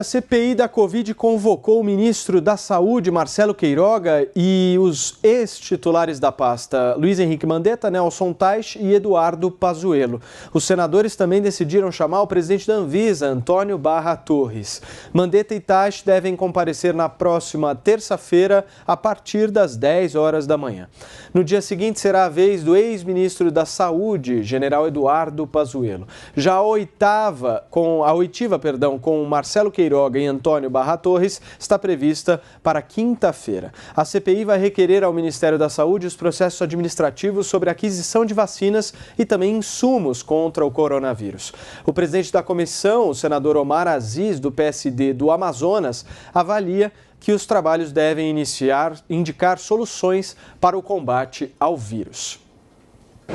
A CPI da Covid convocou o ministro da Saúde, Marcelo Queiroga, e os ex-titulares da pasta, Luiz Henrique Mandetta, Nelson Teich e Eduardo Pazuello. Os senadores também decidiram chamar o presidente da Anvisa, Antônio Barra Torres. Mandetta e Teich devem comparecer na próxima terça-feira, a partir das 10 horas da manhã. No dia seguinte será a vez do ex-ministro da Saúde, general Eduardo Pazuello. Já a oitiva, com Marcelo Queiroga e Antônio Barra Torres, está prevista para quinta-feira. A CPI vai requerer ao Ministério da Saúde os processos administrativos sobre a aquisição de vacinas e também insumos contra o coronavírus. O presidente da comissão, o senador Omar Aziz, do PSD do Amazonas, avalia que os trabalhos devem indicar soluções para o combate ao vírus.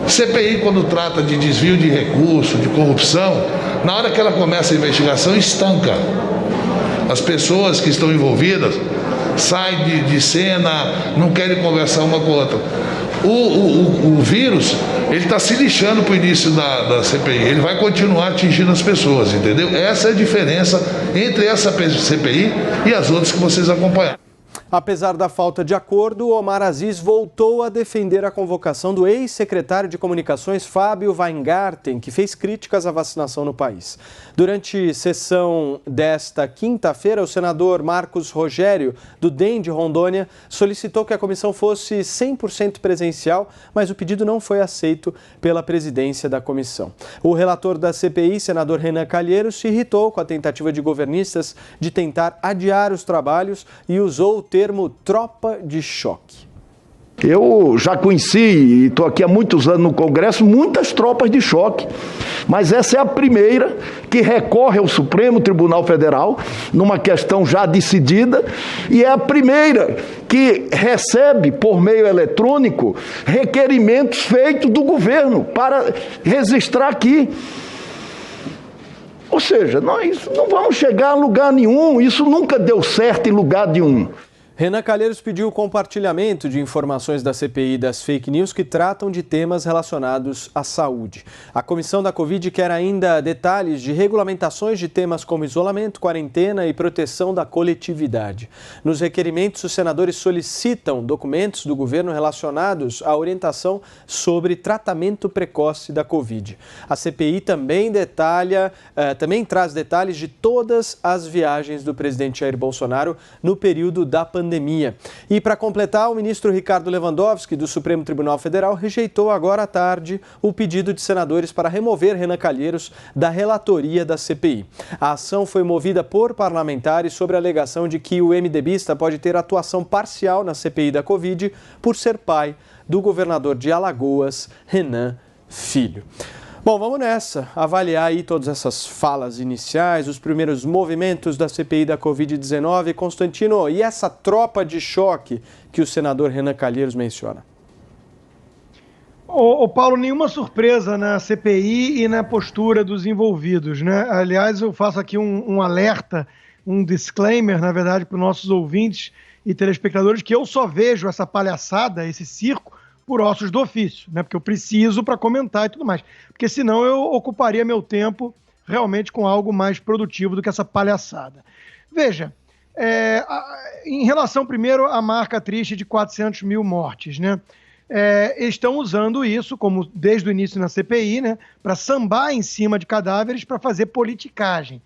CPI, quando trata de desvio de recurso, de corrupção, na hora que ela começa a investigação, estanca. As pessoas que estão envolvidas saem de cena, não querem conversar uma com a outra. O vírus, ele está se lixando para o início da CPI, ele vai continuar atingindo as pessoas, entendeu? Essa é a diferença entre essa CPI e as outras que vocês acompanharam. Apesar da falta de acordo, Omar Aziz voltou a defender a convocação do ex-secretário de Comunicações, Fábio Weingarten, que fez críticas à vacinação no país. Durante sessão desta quinta-feira, o senador Marcos Rogério, do DEM de Rondônia, solicitou que a comissão fosse 100% presencial, mas o pedido não foi aceito pela presidência da comissão. O relator da CPI, senador Renan Calheiros, se irritou com a tentativa de governistas de tentar adiar os trabalhos e usou o termo tropa de choque. Eu já conheci, e estou aqui há muitos anos no Congresso, muitas tropas de choque, mas essa é a primeira que recorre ao Supremo Tribunal Federal, numa questão já decidida, e é a primeira que recebe, por meio eletrônico, requerimentos feitos do governo para registrar aqui. Ou seja, nós não vamos chegar a lugar nenhum, isso nunca deu certo em lugar nenhum. Renan Calheiros pediu o compartilhamento de informações da CPI das fake news que tratam de temas relacionados à saúde. A comissão da Covid quer ainda detalhes de regulamentações de temas como isolamento, quarentena e proteção da coletividade. Nos requerimentos, os senadores solicitam documentos do governo relacionados à orientação sobre tratamento precoce da Covid. A CPI também traz detalhes de todas as viagens do presidente Jair Bolsonaro no período da pandemia. E para completar, o ministro Ricardo Lewandowski, do Supremo Tribunal Federal, rejeitou agora à tarde o pedido de senadores para remover Renan Calheiros da relatoria da CPI. A ação foi movida por parlamentares sobre a alegação de que o MDBista pode ter atuação parcial na CPI da Covid por ser pai do governador de Alagoas, Renan Filho. Bom, vamos nessa, avaliar aí todas essas falas iniciais, os primeiros movimentos da CPI da Covid-19. Constantino, e essa tropa de choque que o senador Renan Calheiros menciona? Ô Paulo, nenhuma surpresa na CPI e na postura dos envolvidos, né? Aliás, eu faço aqui um alerta, um disclaimer, na verdade, para os nossos ouvintes e telespectadores, que eu só vejo essa palhaçada, esse circo, por ossos do ofício, né? Porque eu preciso para comentar e tudo mais. Porque senão eu ocuparia meu tempo realmente com algo mais produtivo do que essa palhaçada. Veja, em relação primeiro à marca triste de 400 mil mortes, né? Estão usando isso, como desde o início na CPI, né? Para sambar em cima de cadáveres para fazer politicagem.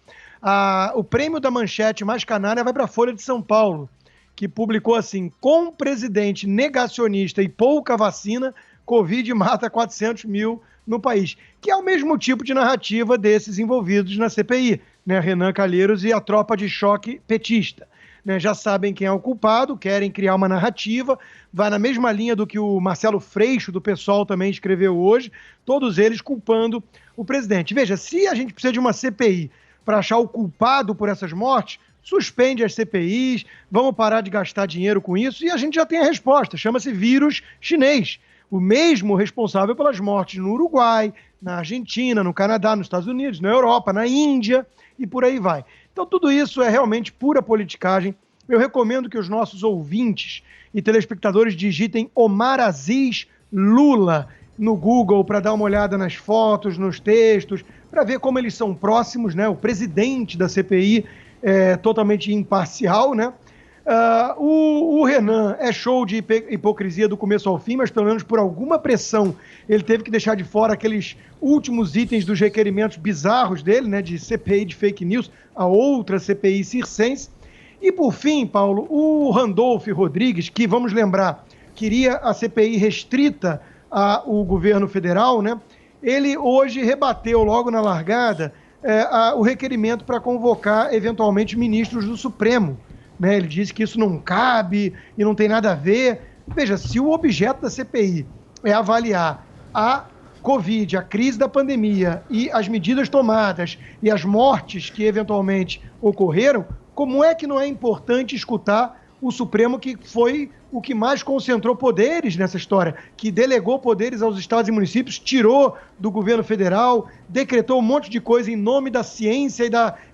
O prêmio da manchete mais canalha vai para a Folha de São Paulo, que publicou assim: com presidente negacionista e pouca vacina, Covid mata 400 mil no país. Que é o mesmo tipo de narrativa desses envolvidos na CPI, né? Renan Calheiros e a tropa de choque petista. Né? Já sabem quem é o culpado, querem criar uma narrativa, vai na mesma linha do que o Marcelo Freixo, do PSOL, também escreveu hoje, todos eles culpando o presidente. Veja, se a gente precisa de uma CPI para achar o culpado por essas mortes, suspende as CPIs, vamos parar de gastar dinheiro com isso, e a gente já tem a resposta, chama-se vírus chinês, o mesmo responsável pelas mortes no Uruguai, na Argentina, no Canadá, nos Estados Unidos, na Europa, na Índia e por aí vai. Então tudo isso é realmente pura politicagem. Eu recomendo que os nossos ouvintes e telespectadores digitem Omar Aziz Lula no Google para dar uma olhada nas fotos, nos textos, para ver como eles são próximos, né? O presidente da CPI totalmente imparcial, né? O Renan é show de hipocrisia do começo ao fim, mas pelo menos por alguma pressão ele teve que deixar de fora aqueles últimos itens dos requerimentos bizarros dele, né, de CPI de fake news, a outra CPI circense. E por fim, Paulo, o Randolph Rodrigues, que vamos lembrar, queria a CPI restrita ao governo federal, né? Ele hoje rebateu logo na largada o requerimento para convocar eventualmente ministros do Supremo. Né? Ele disse que isso não cabe e não tem nada a ver. Veja, se o objeto da CPI é avaliar a Covid, a crise da pandemia e as medidas tomadas e as mortes que eventualmente ocorreram, como é que não é importante escutar o Supremo, que foi o que mais concentrou poderes nessa história, que delegou poderes aos estados e municípios, tirou do governo federal, decretou um monte de coisa em nome da ciência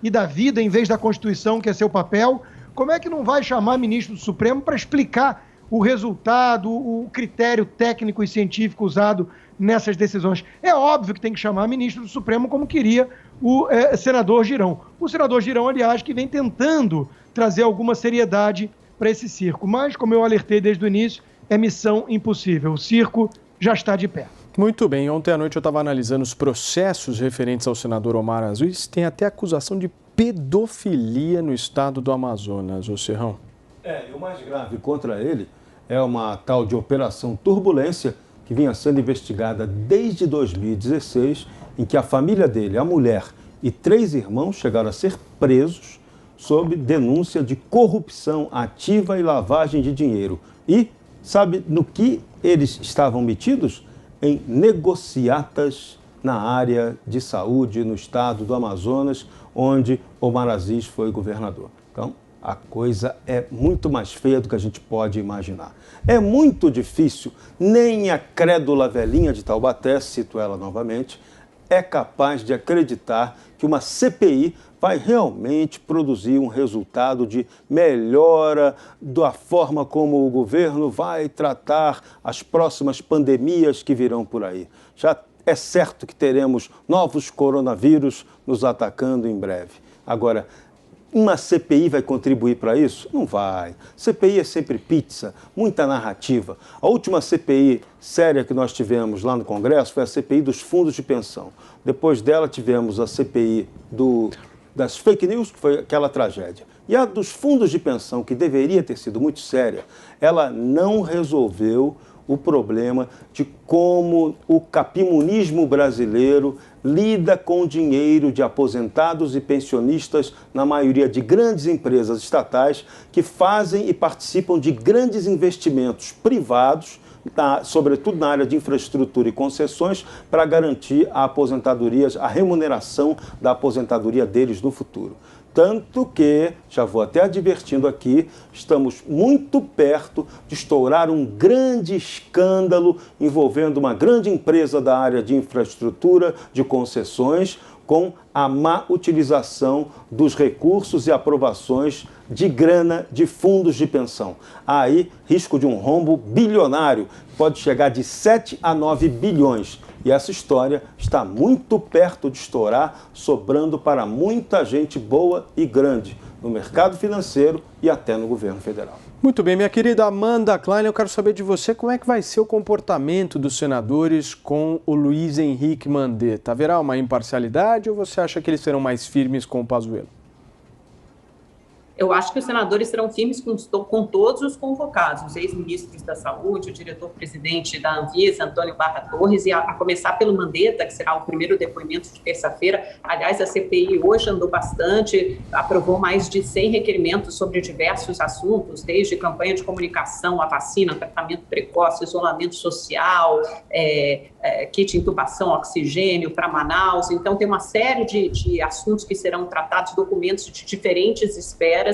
e da vida, em vez da Constituição, que é seu papel? Como é que não vai chamar ministro do Supremo para explicar o resultado, o critério técnico e científico usado nessas decisões? É óbvio que tem que chamar ministro do Supremo, como queria o senador Girão. O senador Girão, aliás, que vem tentando trazer alguma seriedade para esse circo. Mas, como eu alertei desde o início, é missão impossível. O circo já está de pé. Muito bem. Ontem à noite eu estava analisando os processos referentes ao senador Omar Aziz. Tem até acusação de pedofilia no estado do Amazonas, ô Serrão. E o mais grave contra ele é uma tal de Operação Turbulência, que vinha sendo investigada desde 2016, em que a família dele, a mulher e 3 irmãos chegaram a ser presos sob denúncia de corrupção ativa e lavagem de dinheiro. E sabe no que eles estavam metidos? Em negociatas na área de saúde no estado do Amazonas, onde Omar Aziz foi governador. Então, a coisa é muito mais feia do que a gente pode imaginar. É muito difícil, nem a crédula velhinha de Taubaté, cito ela novamente, é capaz de acreditar que uma CPI vai realmente produzir um resultado de melhora da forma como o governo vai tratar as próximas pandemias que virão por aí. Já é certo que teremos novos coronavírus nos atacando em breve. Agora, uma CPI vai contribuir para isso? Não vai. CPI é sempre pizza, muita narrativa. A última CPI séria que nós tivemos lá no Congresso foi a CPI dos fundos de pensão. Depois dela tivemos a CPI das fake news, que foi aquela tragédia. E a dos fundos de pensão, que deveria ter sido muito séria, ela não resolveu o problema de como o capimunismo brasileiro lida com o dinheiro de aposentados e pensionistas, na maioria de grandes empresas estatais, que fazem e participam de grandes investimentos privados, sobretudo na área de infraestrutura e concessões, para garantir a aposentadoria, a remuneração da aposentadoria deles no futuro. Tanto que, já vou até advertindo aqui, estamos muito perto de estourar um grande escândalo envolvendo uma grande empresa da área de infraestrutura, de concessões, com a má utilização dos recursos e aprovações de grana de fundos de pensão. Há aí risco de um rombo bilionário, pode chegar de 7 a 9 bilhões. E essa história está muito perto de estourar, sobrando para muita gente boa e grande no mercado financeiro e até no governo federal. Muito bem, minha querida Amanda Klein, eu quero saber de você como é que vai ser o comportamento dos senadores com o Luiz Henrique Mandetta. Haverá uma imparcialidade ou você acha que eles serão mais firmes com o Pazuello? Eu acho que os senadores serão firmes com todos os convocados, os ex-ministros da Saúde, o diretor-presidente da Anvisa, Antônio Barra Torres, e a começar pelo Mandetta, que será o primeiro depoimento de terça-feira. Aliás, a CPI hoje andou bastante, aprovou mais de 100 requerimentos sobre diversos assuntos, desde campanha de comunicação, a vacina, tratamento precoce, isolamento social, kit intubação, oxigênio para Manaus. Então, tem uma série de assuntos que serão tratados, documentos de diferentes esferas,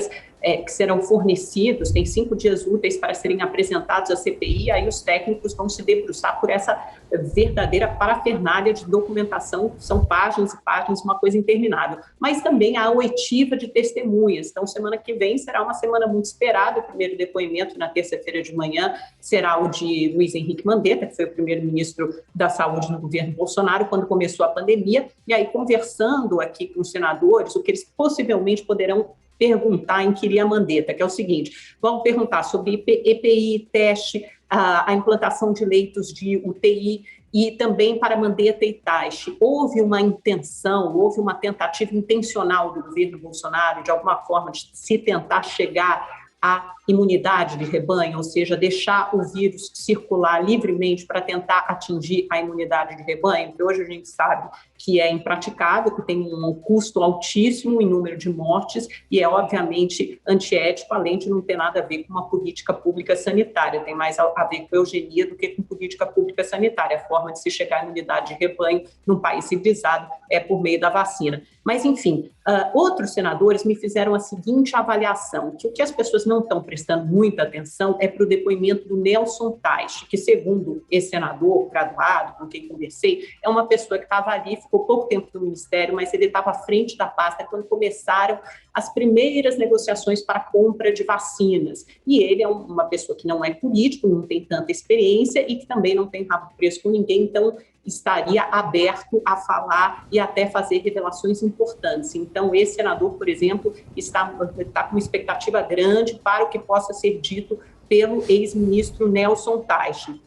que serão fornecidos, tem 5 dias úteis para serem apresentados à CPI, aí os técnicos vão se debruçar por essa verdadeira parafernália de documentação, são páginas e páginas, uma coisa interminável. Mas também a oitiva de testemunhas, então semana que vem será uma semana muito esperada, o primeiro depoimento na terça-feira de manhã será o de Luiz Henrique Mandetta, que foi o primeiro-ministro da Saúde no governo Bolsonaro, quando começou a pandemia, e aí conversando aqui com os senadores, o que eles possivelmente poderão perguntar, inquirir a Mandetta, que é o seguinte: vamos perguntar sobre EPI, teste, a implantação de leitos de UTI, e também para Mandetta e Taixe. Houve uma intenção, houve uma tentativa intencional do governo Bolsonaro, de alguma forma, de se tentar chegar à imunidade de rebanho, ou seja, deixar o vírus circular livremente para tentar atingir a imunidade de rebanho, que hoje a gente sabe que é impraticável, que tem um custo altíssimo em número de mortes e é, obviamente, antiético, além de não ter nada a ver com uma política pública sanitária, tem mais a ver com eugenia do que com política pública sanitária. A forma de se chegar à imunidade de rebanho num país civilizado é por meio da vacina. Mas, enfim, outros senadores me fizeram a seguinte avaliação, que o que as pessoas não estão prestando muita atenção é para o depoimento do Nelson Taixe, que, segundo esse senador graduado, com quem conversei, é uma pessoa que estava ali, ficou pouco tempo no Ministério, mas ele estava à frente da pasta quando começaram as primeiras negociações para a compra de vacinas. E ele é uma pessoa que não é político, não tem tanta experiência e que também não tem rabo preso com ninguém, então estaria aberto a falar e até fazer revelações importantes. Então, esse senador, por exemplo, está com uma expectativa grande para o que possa ser dito pelo ex-ministro Nelson Taixe.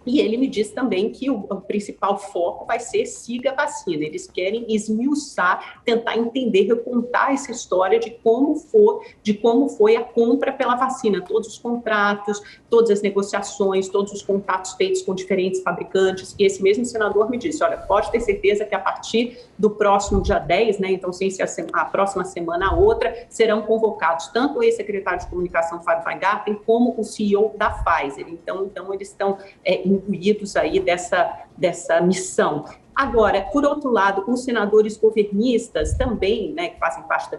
E ele me disse também que o principal foco vai ser siga a vacina. Eles querem esmiuçar, tentar entender, recontar essa história de como foi a compra pela vacina, todos os contratos, todas as negociações, todos os contatos feitos com diferentes fabricantes. E esse mesmo senador me disse, olha, pode ter certeza que a partir do próximo dia 10, né, então sem ser a próxima semana a outra, serão convocados tanto o ex-secretário de comunicação, Fábio Weingarten, como o CEO da Pfizer. Então eles estão incluídos aí dessa missão. Agora, por outro lado, os senadores governistas também, né, que fazem parte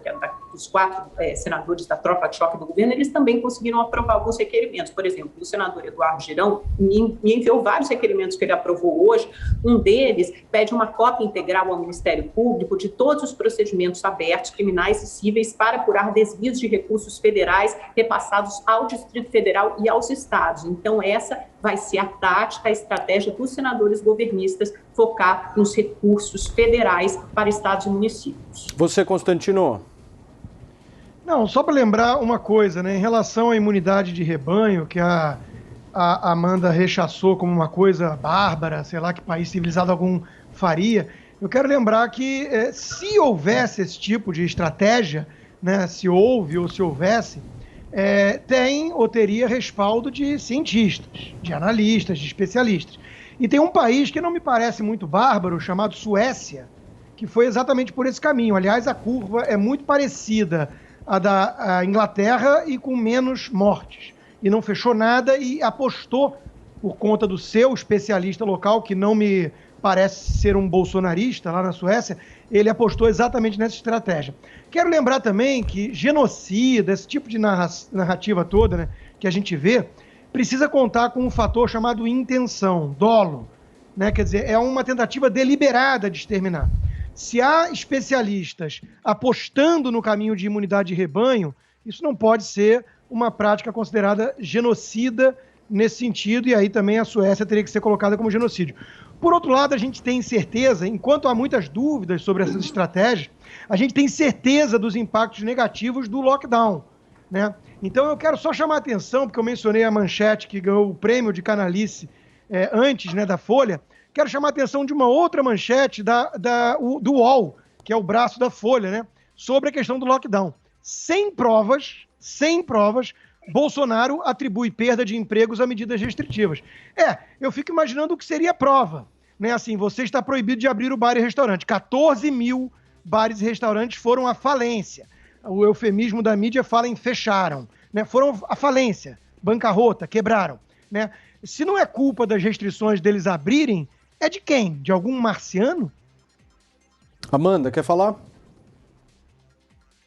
dos 4 senadores da tropa de choque do governo, eles também conseguiram aprovar alguns requerimentos. Por exemplo, o senador Eduardo Girão me enviou vários requerimentos que ele aprovou hoje. Um deles pede uma cópia integral ao Ministério Público de todos os procedimentos abertos, criminais e cíveis, para apurar desvios de recursos federais repassados ao Distrito Federal e aos estados. Então, essa vai ser a tática, a estratégia dos senadores governistas, focar nos recursos federais para estados e municípios. Você, Constantino? Não, só para lembrar uma coisa, né, em relação à imunidade de rebanho, que a Amanda rechaçou como uma coisa bárbara, sei lá que país civilizado algum faria, eu quero lembrar que se houvesse esse tipo de estratégia, né, se houve ou se houvesse, tem ou teria respaldo de cientistas, de analistas, de especialistas. E tem um país que não me parece muito bárbaro, chamado Suécia, que foi exatamente por esse caminho. Aliás, a curva é muito parecida à da Inglaterra e com menos mortes. E não fechou nada e apostou, por conta do seu especialista local, que não me parece ser um bolsonarista lá na Suécia, ele apostou exatamente nessa estratégia. Quero lembrar também que genocida, esse tipo de narrativa toda, né, que a gente vê, precisa contar com um fator chamado intenção, dolo, né? Quer dizer, é uma tentativa deliberada de exterminar. Se há especialistas apostando no caminho de imunidade de rebanho, isso não pode ser uma prática considerada genocida nesse sentido, e aí também a Suécia teria que ser colocada como genocídio. Por outro lado, a gente tem certeza, enquanto há muitas dúvidas sobre essas estratégias, a gente tem certeza dos impactos negativos do lockdown, né? Então eu quero só chamar a atenção, porque eu mencionei a manchete que ganhou o prêmio de canalice antes, né, da Folha. Quero chamar a atenção de uma outra manchete do UOL, que é o braço da Folha, né, sobre a questão do lockdown. Sem provas, Bolsonaro atribui perda de empregos a medidas restritivas. Eu fico imaginando o que seria a prova, né? Assim, você está proibido de abrir o bar e restaurante. 14 mil bares e restaurantes foram à falência. O eufemismo da mídia fala em fecharam, né? Foram à falência, bancarrota, quebraram, né? Se não é culpa das restrições deles abrirem, é de quem? De algum marciano? Amanda, quer falar?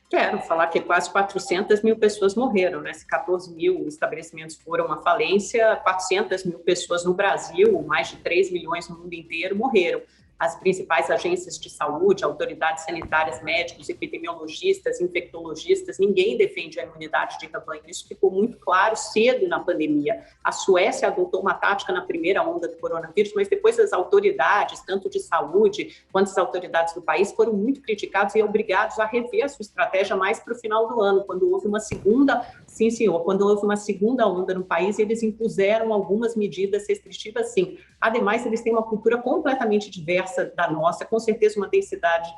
Quero falar que quase 400 mil pessoas morreram, né? Se 14 mil estabelecimentos foram à falência, 400 mil pessoas no Brasil, mais de 3 milhões no mundo inteiro, morreram. as principais agências de saúde, autoridades sanitárias, médicos, epidemiologistas, infectologistas, ninguém defende a imunidade de rebanho. Isso ficou muito claro cedo na pandemia. A Suécia adotou uma tática na primeira onda do coronavírus, mas depois as autoridades, tanto de saúde quanto as autoridades do país, foram muito criticados e obrigados a rever a sua estratégia mais para o final do ano, quando houve uma segunda, sim senhor, quando houve uma segunda onda no país, eles impuseram algumas medidas restritivas, sim. Ademais, eles têm uma cultura completamente diversa da nossa, com certeza uma densidade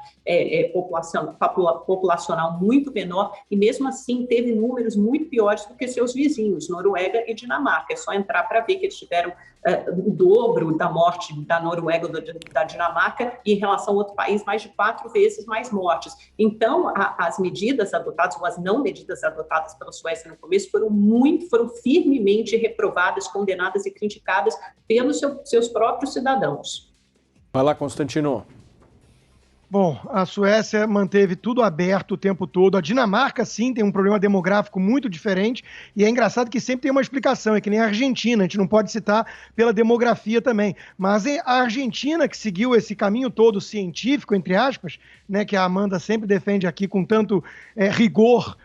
populacional muito menor, e mesmo assim teve números muito piores do que seus vizinhos, Noruega e Dinamarca. É só entrar para ver que eles tiveram o dobro da morte da Noruega ou da Dinamarca, e em relação a outro país, mais de 4 vezes mais mortes. Então, as medidas adotadas, ou as não medidas adotadas pela Suécia no começo, foram firmemente reprovadas, condenadas e criticadas pelos seus próprios cidadãos. Vai lá, Constantino. Bom, a Suécia manteve tudo aberto o tempo todo. A Dinamarca, sim, tem um problema demográfico muito diferente. E é engraçado que sempre tem uma explicação. É que nem a Argentina, a gente não pode citar pela demografia também. Mas a Argentina, que seguiu esse caminho todo científico, entre aspas, né, que a Amanda sempre defende aqui com tanto rigor,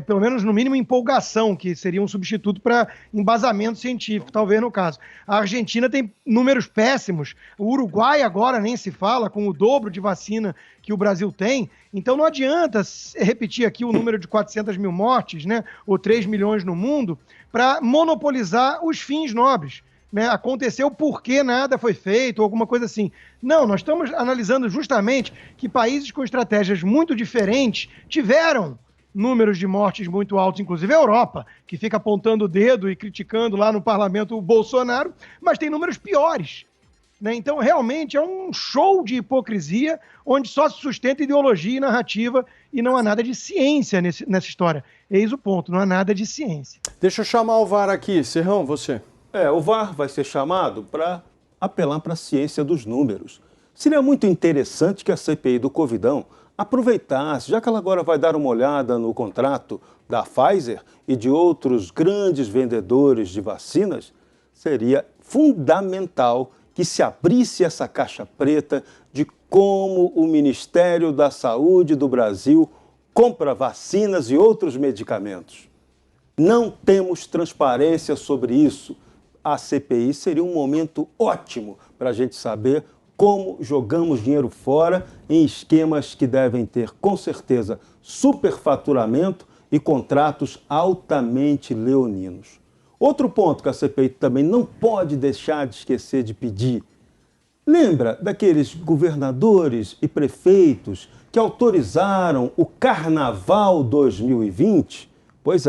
pelo menos no mínimo empolgação, que seria um substituto para embasamento científico, talvez no caso. A Argentina tem números péssimos, o Uruguai agora nem se fala, com o dobro de vacina que o Brasil tem, então não adianta repetir aqui o número de 400 mil mortes, né, ou 3 milhões no mundo, para monopolizar os fins nobres. Né, aconteceu porque nada foi feito, ou alguma coisa assim. Não, nós estamos analisando justamente que países com estratégias muito diferentes tiveram números de mortes muito altos, inclusive a Europa, que fica apontando o dedo e criticando lá no parlamento o Bolsonaro, mas tem números piores. Né? Então, realmente, é um show de hipocrisia, onde só se sustenta ideologia e narrativa, e não há nada de ciência nessa história. Eis o ponto, não há nada de ciência. Deixa eu chamar o VAR aqui. Serrão, você. O VAR vai ser chamado para apelar para a ciência dos números. Seria muito interessante que a CPI do Covidão aproveitasse, já que ela agora vai dar uma olhada no contrato da Pfizer e de outros grandes vendedores de vacinas, seria fundamental que se abrisse essa caixa preta de como o Ministério da Saúde do Brasil compra vacinas e outros medicamentos. Não temos transparência sobre isso. A CPI seria um momento ótimo para a gente saber como jogamos dinheiro fora em esquemas que devem ter, com certeza, superfaturamento e contratos altamente leoninos. Outro ponto que a CPI também não pode deixar de esquecer de pedir. Lembra daqueles governadores e prefeitos que autorizaram o Carnaval 2020? Pois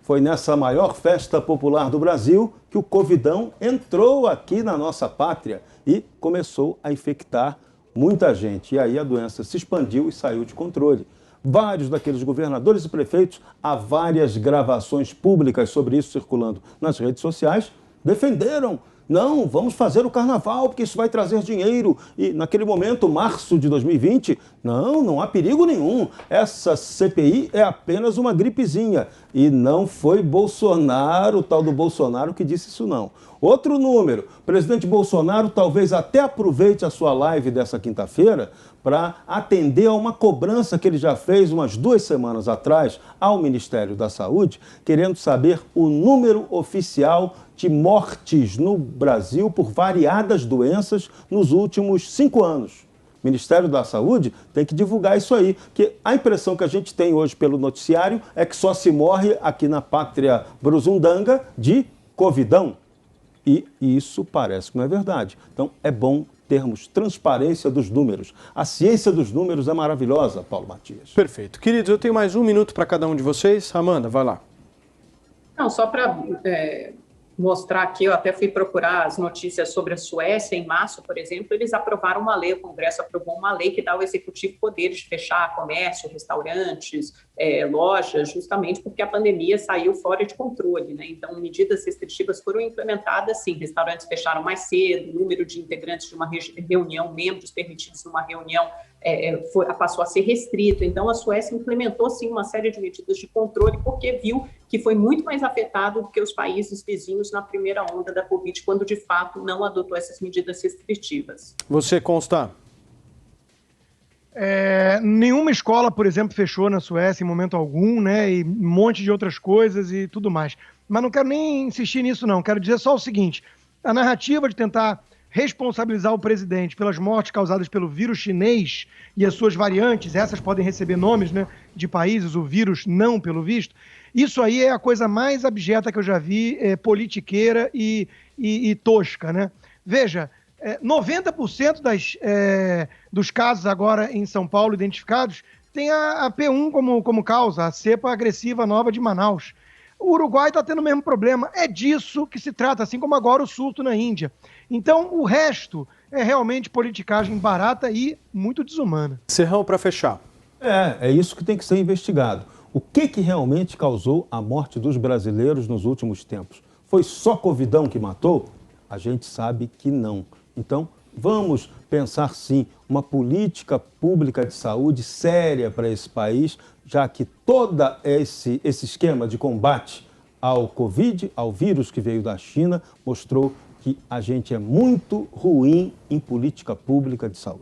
foi nessa maior festa popular do Brasil que o Covidão entrou aqui na nossa pátria e começou a infectar muita gente. E aí a doença se expandiu e saiu de controle. Vários daqueles governadores e prefeitos, há várias gravações públicas sobre isso circulando nas redes sociais, defenderam. Não, vamos fazer o carnaval, porque isso vai trazer dinheiro. E naquele momento, março de 2020, não há perigo nenhum. Essa CPI é apenas uma gripezinha. E não foi Bolsonaro, o tal do Bolsonaro, que disse isso não. Outro número, o presidente Bolsonaro talvez até aproveite a sua live dessa quinta-feira para atender a uma cobrança que ele já fez umas 2 semanas atrás ao Ministério da Saúde, querendo saber o número oficial de mortes no Brasil por variadas doenças nos últimos 5 anos. O Ministério da Saúde tem que divulgar isso aí, porque a impressão que a gente tem hoje pelo noticiário é que só se morre aqui na pátria brusundanga de Covidão. E isso parece que não é verdade. Então é bom termos transparência dos números. A ciência dos números é maravilhosa, Paulo Matias. Perfeito. Queridos, eu tenho mais 1 minuto para cada um de vocês. Amanda, vai lá. Não, só para mostrar aqui, eu até fui procurar as notícias sobre a Suécia. Em março, por exemplo, eles aprovaram uma lei, o Congresso aprovou uma lei que dá ao Executivo poderes de fechar comércio, restaurantes, lojas, justamente porque a pandemia saiu fora de controle, né? Então, medidas restritivas foram implementadas, sim, restaurantes fecharam mais cedo, o número de integrantes de uma reunião, membros permitidos numa reunião, passou a ser restrito. Então, a Suécia implementou, sim, uma série de medidas de controle, porque viu que foi muito mais afetado do que os países vizinhos na primeira onda da Covid, quando, de fato, não adotou essas medidas restritivas. Você, Consta? Nenhuma escola, por exemplo, fechou na Suécia em momento algum, né? E um monte de outras coisas e tudo mais. Mas não quero nem insistir nisso, não. Quero dizer só o seguinte: a narrativa de tentar responsabilizar o presidente pelas mortes causadas pelo vírus chinês e as suas variantes, essas podem receber nomes, né, de países, o vírus não, pelo visto, isso aí é a coisa mais abjeta que eu já vi, politiqueira e tosca, né? Veja, 90% dos casos agora em São Paulo identificados tem a P1 como causa, a cepa agressiva nova de Manaus. O Uruguai está tendo o mesmo problema. É disso que se trata, assim como agora o surto na Índia. Então, o resto é realmente politicagem barata e muito desumana. Serrão, para fechar. É isso que tem que ser investigado. O que realmente causou a morte dos brasileiros nos últimos tempos? Foi só Covidão que matou? A gente sabe que não. Então, vamos pensar, sim, uma política pública de saúde séria para esse país, já que todo esse esquema de combate ao Covid, ao vírus que veio da China, mostrou que a gente é muito ruim em política pública de saúde.